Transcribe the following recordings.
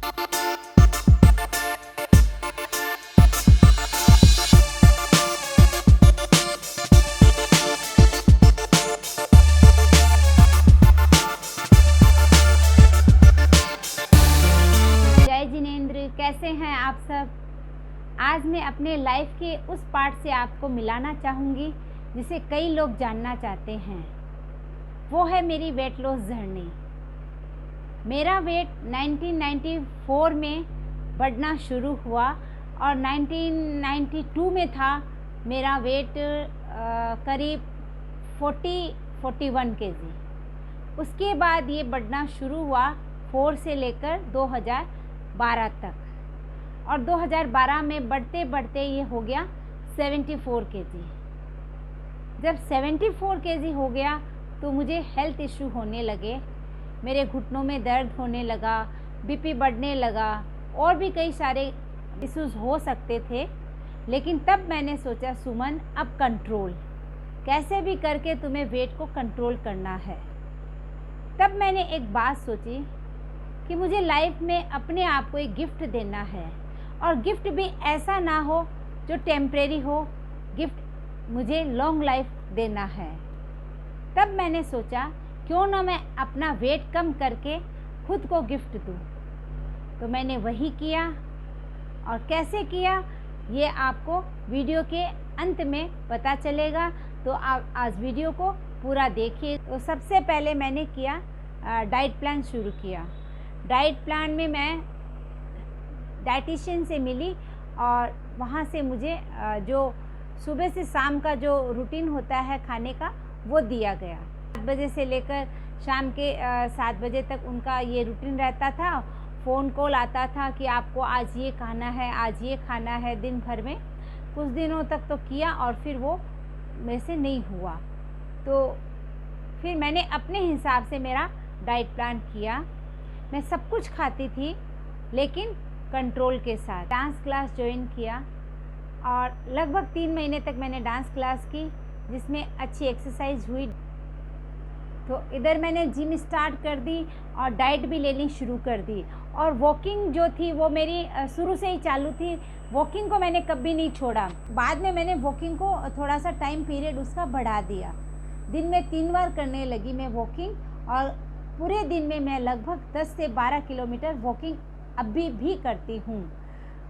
जय जिनेंद्र, कैसे हैं आप सब। आज मैं अपने लाइफ के उस पार्ट से आपको मिलाना चाहूँगी जिसे कई लोग जानना चाहते हैं। वो है मेरी वेट लॉस जर्नी। मेरा वेट 1994 में बढ़ना शुरू हुआ और 1992 में था मेरा वेट करीब 41 केजी। उसके बाद ये बढ़ना शुरू हुआ 4 से लेकर 2012 तक, और 2012 में बढ़ते बढ़ते ये हो गया 74 केजी। जब 74 केजी हो गया तो मुझे हेल्थ इशू होने लगे। मेरे घुटनों में दर्द होने लगा, बीपी बढ़ने लगा, और भी कई सारे इश्यूज हो सकते थे। लेकिन तब मैंने सोचा, सुमन अब कंट्रोल, कैसे भी करके तुम्हें वेट को कंट्रोल करना है। तब मैंने एक बात सोची कि मुझे लाइफ में अपने आप को एक गिफ्ट देना है, और गिफ्ट भी ऐसा ना हो जो टेम्परेरी हो, गिफ्ट मुझे लॉन्ग लाइफ देना है। तब मैंने सोचा क्यों ना मैं अपना वेट कम करके खुद को गिफ्ट दूँ। तो मैंने वही किया, और कैसे किया ये आपको वीडियो के अंत में पता चलेगा। तो आप आज वीडियो को पूरा देखिए। तो सबसे पहले मैंने किया डाइट प्लान शुरू किया। डाइट प्लान में मैं डाइटिशियन से मिली, और वहाँ से मुझे जो सुबह से शाम का जो रूटीन होता है खाने का वो दिया गया। 7 बजे से लेकर शाम के 7 बजे तक उनका ये रूटीन रहता था। फ़ोन कॉल आता था कि आपको आज ये खाना है, आज ये खाना है। दिन भर में कुछ दिनों तक तो किया, और फिर वो मेरे से नहीं हुआ। तो फिर मैंने अपने हिसाब से मेरा डाइट प्लान किया। मैं सब कुछ खाती थी लेकिन कंट्रोल के साथ। डांस क्लास ज्वाइन किया, और लगभग 3 महीने तक मैंने डांस क्लास की, जिसमें अच्छी एक्सरसाइज हुई। तो इधर मैंने जिम स्टार्ट कर दी और डाइट भी लेनी शुरू कर दी। और वॉकिंग जो थी वो मेरी शुरू से ही चालू थी। वॉकिंग को मैंने कभी नहीं छोड़ा। बाद में मैंने वॉकिंग को थोड़ा सा टाइम पीरियड उसका बढ़ा दिया। दिन में 3 बार करने लगी मैं वॉकिंग, और पूरे दिन में मैं लगभग 10 से 12 किलोमीटर वॉकिंग अभी भी करती हूँ।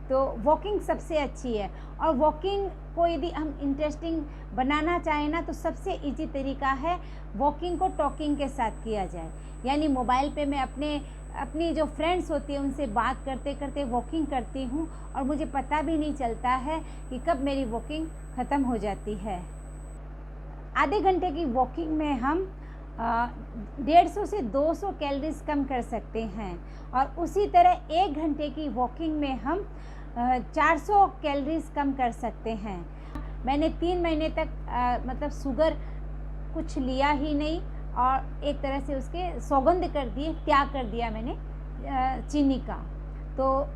तो वॉकिंग सबसे अच्छी है, और वॉकिंग को यदि हम इंटरेस्टिंग बनाना चाहें ना, तो सबसे इजी तरीका है वॉकिंग को टॉकिंग के साथ किया जाए। यानी मोबाइल पे मैं अपनी जो फ्रेंड्स होती है उनसे बात करते करते वॉकिंग करती हूँ, और मुझे पता भी नहीं चलता है कि कब मेरी वॉकिंग ख़त्म हो जाती है। आधे घंटे की वॉकिंग में हम 150 से 200 कैलोरीज कम कर सकते हैं, और उसी तरह 1 घंटे की वॉकिंग में हम 400 कैलोरीज कम कर सकते हैं। मैंने 3 महीने तक मतलब शुगर कुछ लिया ही नहीं, और एक तरह से उसके सौगंध कर दिए, त्याग कर दिया मैंने चीनी का। तो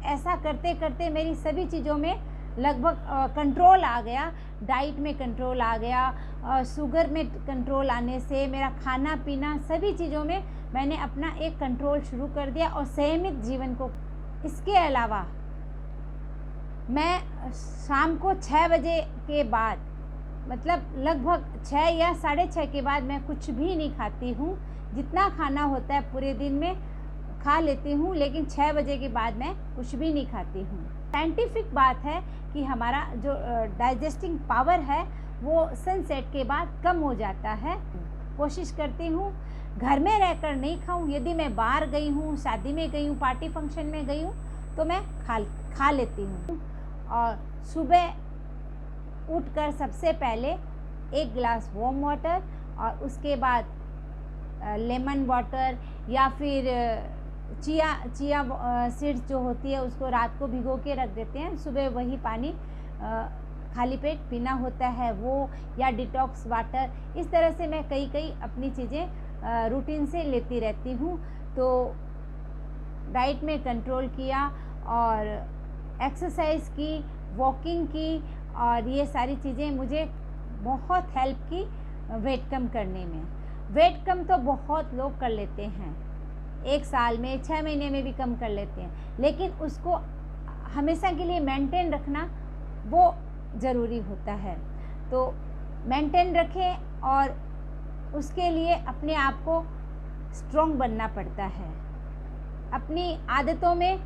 ऐसा करते करते मेरी सभी चीज़ों में लगभग कंट्रोल आ गया। डाइट में कंट्रोल आ गया, शुगर में कंट्रोल आने से मेरा खाना पीना सभी चीज़ों में मैंने अपना एक कंट्रोल शुरू कर दिया, और संयमित जीवन को। इसके अलावा मैं शाम को 6 बजे के बाद, मतलब लगभग 6 या 6:30 के बाद मैं कुछ भी नहीं खाती हूँ। जितना खाना होता है पूरे दिन में खा लेती हूँ, लेकिन 6 बजे के बाद मैं कुछ भी नहीं खाती हूँ। साइंटिफिक बात है कि हमारा जो डाइजेस्टिंग पावर है वो सनसेट के बाद कम हो जाता है। कोशिश करती हूँ घर में रहकर नहीं खाऊं। यदि मैं बाहर गई हूँ, शादी में गई हूँ, पार्टी फंक्शन में गई हूँ, तो मैं खा लेती हूँ। और सुबह उठकर सबसे पहले 1 गिलास वार्म वाटर, और उसके बाद लेमन वाटर, या फिर चिया सीड्स जो होती है उसको रात को भिगो के रख देते हैं। सुबह वही पानी खाली पेट पीना होता है वो, या डिटॉक्स वाटर। इस तरह से मैं कई अपनी चीज़ें रूटीन से लेती रहती हूँ। तो डाइट में कंट्रोल किया, और एक्सरसाइज की, वॉकिंग की, और ये सारी चीज़ें मुझे बहुत हेल्प की वेट कम करने में। वेट कम तो बहुत लोग कर लेते हैं, 1 साल में, 6 महीने में भी कम कर लेते हैं, लेकिन उसको हमेशा के लिए मेंटेन रखना वो ज़रूरी होता है। तो मेंटेन रखें और उसके लिए अपने आप को स्ट्रॉन्ग बनना पड़ता है। अपनी आदतों में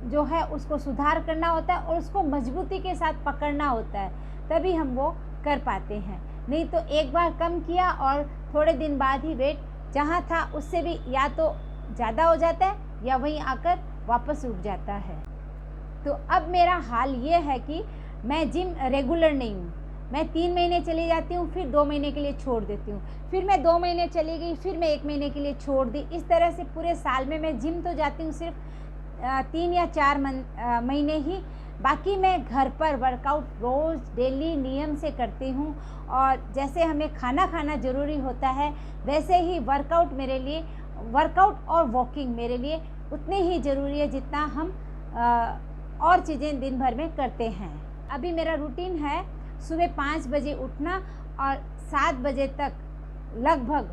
जो है उसको सुधार करना होता है और उसको मजबूती के साथ पकड़ना होता है, तभी हम वो कर पाते हैं। नहीं तो एक बार कम किया और थोड़े दिन बाद ही वेट जहाँ था उससे भी या तो ज़्यादा हो जाता है या वहीं आकर वापस उठ जाता है। तो अब मेरा हाल ये है कि मैं जिम रेगुलर नहीं हूँ। मैं 3 महीने चली जाती हूँ, फिर 2 महीने के लिए छोड़ देती हूँ, फिर मैं 2 महीने चली गई, फिर मैं 1 महीने के लिए छोड़ दी। इस तरह से पूरे साल में मैं जिम तो जाती हूँ सिर्फ 3 या 4 महीने ही, बाकी मैं घर पर वर्कआउट रोज़ डेली नियम से करती हूँ। और जैसे हमें खाना खाना ज़रूरी होता है, वैसे ही वर्कआउट और वॉकिंग मेरे लिए उतनी ही ज़रूरी है जितना हम और चीज़ें दिन भर में करते हैं। अभी मेरा रूटीन है सुबह 5 बजे उठना और 7 बजे तक लगभग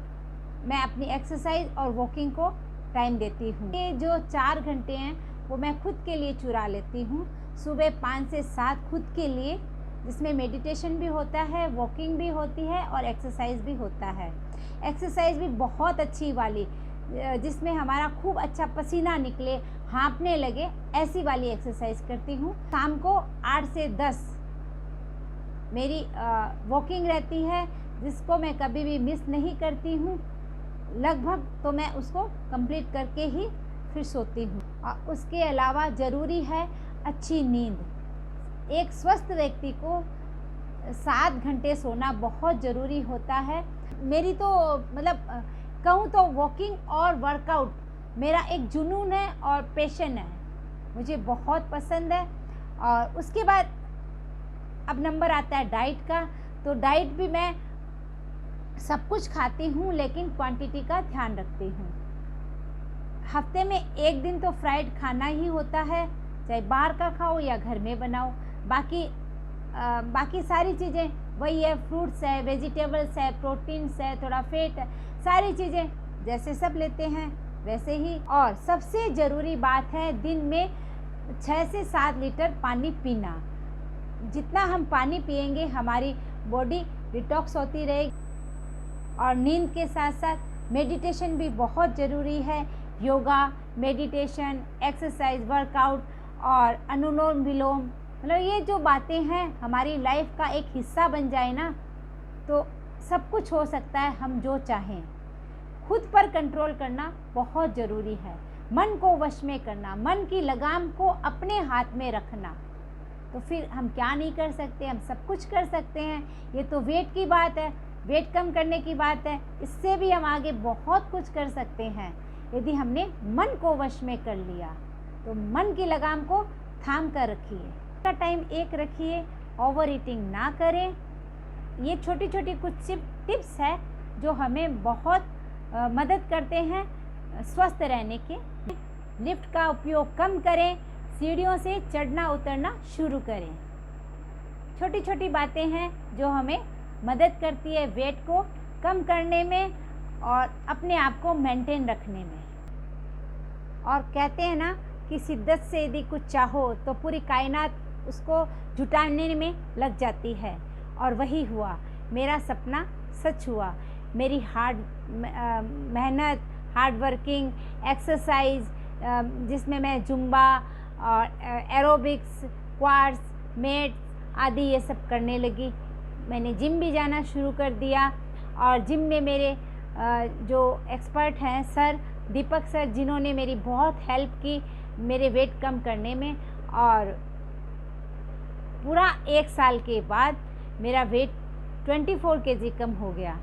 मैं अपनी एक्सरसाइज और वॉकिंग को टाइम देती हूँ। ये जो 4 घंटे हैं वो मैं खुद के लिए चुरा लेती हूँ। सुबह 5 से 7 खुद के लिए, जिसमें मेडिटेशन भी होता है, वॉकिंग भी होती है और एक्सरसाइज भी होता है। एक्सरसाइज भी बहुत अच्छी वाली, जिसमें हमारा खूब अच्छा पसीना निकले, हाँफने लगे, ऐसी वाली एक्सरसाइज करती हूँ। शाम को 8 से 10 मेरी वॉकिंग रहती है, जिसको मैं कभी भी मिस नहीं करती हूँ। लगभग तो मैं उसको कंप्लीट करके ही फिर सोती हूँ। और उसके अलावा ज़रूरी है अच्छी नींद। एक स्वस्थ व्यक्ति को 7 घंटे सोना बहुत ज़रूरी होता है। मेरी तो मतलब कहूँ तो वॉकिंग और वर्कआउट मेरा एक जुनून है और पैशन है, मुझे बहुत पसंद है। और उसके बाद अब नंबर आता है डाइट का। तो डाइट भी मैं सब कुछ खाती हूँ, लेकिन क्वांटिटी का ध्यान रखती हूँ। हफ्ते में 1 दिन तो फ्राइड खाना ही होता है, चाहे बाहर का खाओ या घर में बनाओ। बाकी सारी चीज़ें वही है, फ्रूट्स है, वेजिटेबल्स है, प्रोटीन्स है, थोड़ा फेट है, सारी चीज़ें जैसे सब लेते हैं वैसे ही। और सबसे ज़रूरी बात है दिन में 6 से 7 लीटर पानी पीना। जितना हम पानी पिएंगे हमारी बॉडी डिटॉक्स होती रहेगी। और नींद के साथ साथ मेडिटेशन भी बहुत ज़रूरी है। योगा, मेडिटेशन, एक्सरसाइज, वर्कआउट और अनुलोम विलोम, मतलब ये जो बातें हैं हमारी लाइफ का एक हिस्सा बन जाए ना, तो सब कुछ हो सकता है हम जो चाहें। खुद पर कंट्रोल करना बहुत ज़रूरी है। मन को वश में करना, मन की लगाम को अपने हाथ में रखना, तो फिर हम क्या नहीं कर सकते, हम सब कुछ कर सकते हैं। ये तो वेट की बात है, वेट कम करने की बात है, इससे भी हम आगे बहुत कुछ कर सकते हैं यदि हमने मन को वश में कर लिया। तो मन की लगाम को थाम कर रखिए, का टाइम एक रखिए, ओवर ईटिंग ना करें। ये छोटी छोटी कुछ टिप्स है जो हमें बहुत मदद करते हैं स्वस्थ रहने के। लिफ्ट का उपयोग कम करें, सीढ़ियों से चढ़ना उतरना शुरू करें। छोटी छोटी बातें हैं जो हमें मदद करती है वेट को कम करने में और अपने आप को मेंटेन रखने में। और कहते हैं ना कि शिद्दत से यदि कुछ चाहो तो पूरी कायनात उसको जुटाने में लग जाती है, और वही हुआ। मेरा सपना सच हुआ। मेरी मेहनत, हार्ड वर्किंग, एक्सरसाइज, जिसमें मैं जुम्बा और एरोबिक्स, क्वाड्स, मेट्स आदि ये सब करने लगी। मैंने जिम भी जाना शुरू कर दिया, और जिम में मेरे जो एक्सपर्ट हैं सर दीपक सर, जिन्होंने मेरी बहुत हेल्प की मेरे वेट कम करने में। और पूरा 1 साल के बाद मेरा वेट 24 kg कम हो गया।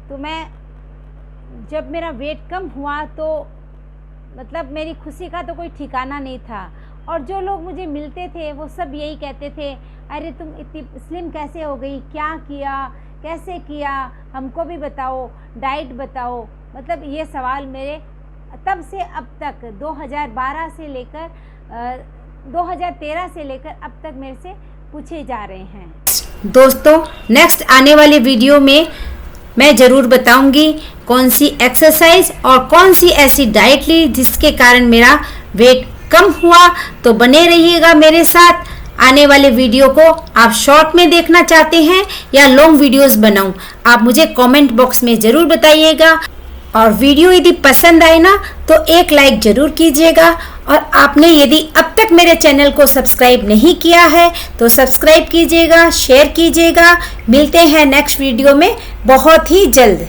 तो मैं जब मेरा वेट कम हुआ तो मतलब मेरी खुशी का तो कोई ठिकाना नहीं था। और जो लोग मुझे मिलते थे वो सब यही कहते थे, अरे तुम इतनी स्लिम कैसे हो गई, क्या किया, कैसे किया, हमको भी बताओ, डाइट बताओ। मतलब ये सवाल मेरे तब से अब तक 2012 से लेकर 2013 से लेकर अब तक मेरे से पूछे जा रहे हैं। दोस्तों नेक्स्ट आने वाले वीडियो में मैं ज़रूर बताऊंगी कौन सी एक्सरसाइज और कौन सी ऐसी डाइट ली जिसके कारण मेरा वेट कम हुआ। तो बने रहिएगा मेरे साथ। आने वाले वीडियो को आप शॉर्ट में देखना चाहते हैं या लॉन्ग वीडियोस बनाऊं, आप मुझे कमेंट बॉक्स में ज़रूर बताइएगा। और वीडियो यदि पसंद आए ना तो एक लाइक ज़रूर कीजिएगा। और आपने यदि अब तक मेरे चैनल को सब्सक्राइब नहीं किया है तो सब्सक्राइब कीजिएगा, शेयर कीजिएगा। मिलते हैं नेक्स्ट वीडियो में बहुत ही जल्द।